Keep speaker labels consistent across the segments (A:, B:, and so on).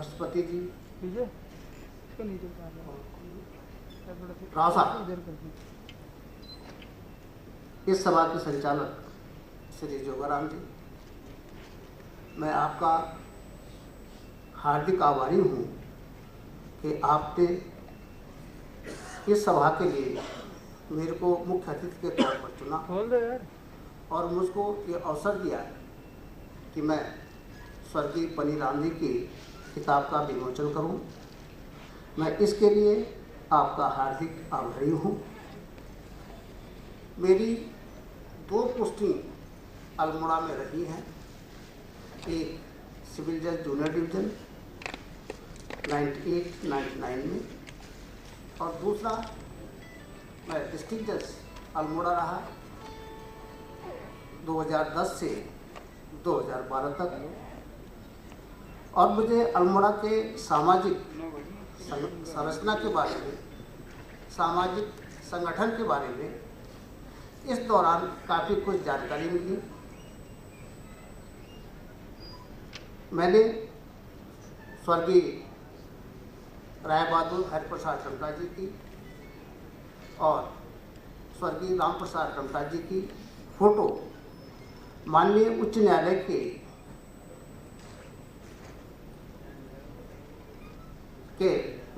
A: हर्षपति जी,
B: नीचे
A: राव साहब, इस सभा के संचालक श्री जोगाराम जी, मैं आपका हार्दिक आभारी हूँ कि आपने इस सभा के लिए मेरे को मुख्य अतिथि के तौर पर चुना और मुझको ये अवसर दिया कि मैं स्वर्गीय पन्नीराम जी की किताब का विमोचन करूं। मैं इसके लिए आपका हार्दिक आभारी हूं। मेरी 2 पोस्टिंग अल्मोड़ा में रही हैं, एक सिविल जज जूनियर डिवीज़न 98-99 में और दूसरा मैं डिस्ट्रिक्ट जज अल्मोड़ा रहा 2010 से 2012 तक। और मुझे अल्मोड़ा के सामाजिक संरचना के बारे में, सामाजिक संगठन के बारे में इस दौरान काफ़ी कुछ जानकारी मिली। मैंने स्वर्गीय राय बहादुर हरिप्रसाद टमटा जी की और स्वर्गीय राम प्रसाद टमटा जी की फोटो माननीय उच्च न्यायालय के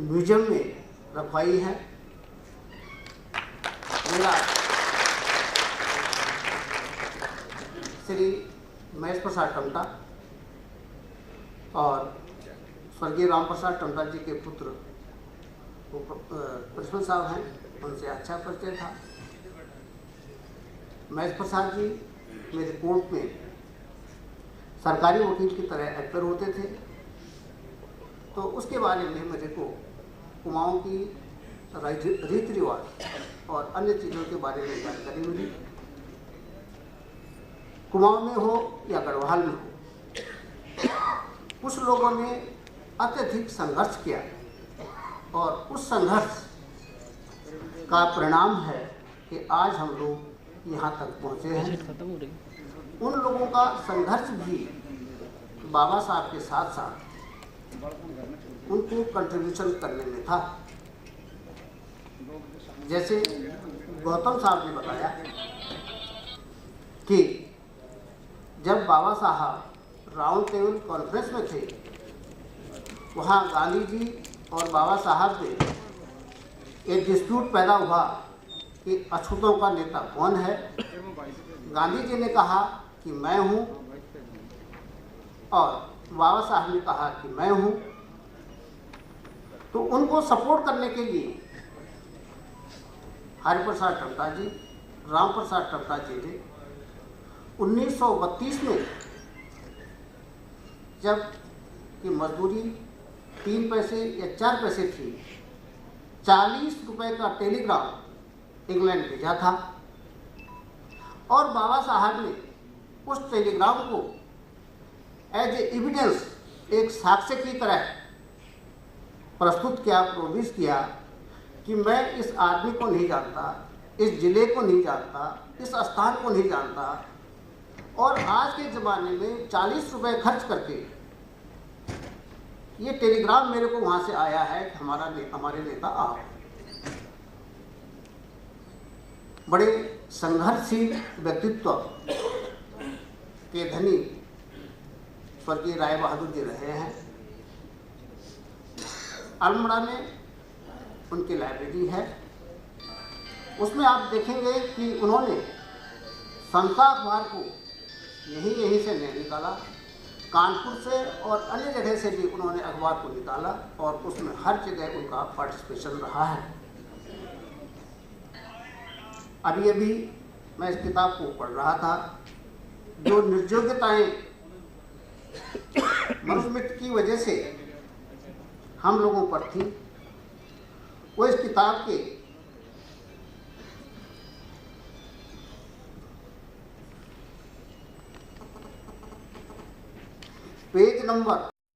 A: म्यूजियम में रखवाई है। मेरा श्री महेश प्रसाद टमटा और स्वर्गीय राम प्रसाद टमटा जी के पुत्र प्रिंसिपल साहब हैं, उनसे अच्छा परिचय था। महेश प्रसाद जी मेरे कोर्ट में सरकारी वकील की तरह एक्टर होते थे, तो उसके बारे में मेरे को कुमाऊं की रीति रिवाज और अन्य चीज़ों के बारे में जानकारी मिली। कुमाऊं में हो या गढ़वाल में हो, कुछ लोगों ने अत्यधिक संघर्ष किया और उस संघर्ष का परिणाम है कि आज हम लोग यहाँ तक पहुँचे हैं। उन लोगों का संघर्ष भी बाबा साहब के साथ साथ उनको कंट्रीब्यूशन करने में था। जैसे गौतम साहब ने बताया कि जब बाबा साहब राउंड टेबल कॉन्फ्रेंस में थे, वहाँ गांधी जी और बाबा साहब में एक डिस्प्यूट पैदा हुआ कि अछूतों का नेता कौन है। गांधी जी ने कहा कि मैं हूँ और बाबा साहब ने कहा कि मैं हूँ। तो उनको सपोर्ट करने के लिए हरिप्रसाद टमटा जी, राम प्रसाद टमटा जी ने 1932 में, जब कि मजदूरी 3 पैसे या 4 पैसे थी, 40 रुपए का टेलीग्राम इंग्लैंड भेजा था और बाबा साहब ने उस टेलीग्राम को एज ए एविडेंस, एक साक्ष्य की तरह प्रस्तुत किया, प्रोड्यूस किया कि मैं इस आदमी को नहीं जानता, इस जिले को नहीं जानता, इस स्थान को नहीं जानता और आज के ज़माने में 40 रुपए खर्च करके ये टेलीग्राम मेरे को वहाँ से आया है कि हमारे नेता आप। बड़े संघर्षशील व्यक्तित्व के धनी स्वर्गीय राय बहादुर जी रहे हैं। अल्मोड़ा में उनकी लाइब्रेरी है, उसमें आप देखेंगे कि उन्होंने समता अखबार को यहीं से नहीं निकाला, कानपुर से और अन्य जगह से भी उन्होंने अखबार को निकाला और उसमें हर जगह उनका पार्टिसिपेशन रहा है। अभी मैं इस किताब को पढ़ रहा था, जो निर्योग्यताएं मनुस्मृति की वजह से हम लोगों पर थी, वो इस किताब के पेज नंबर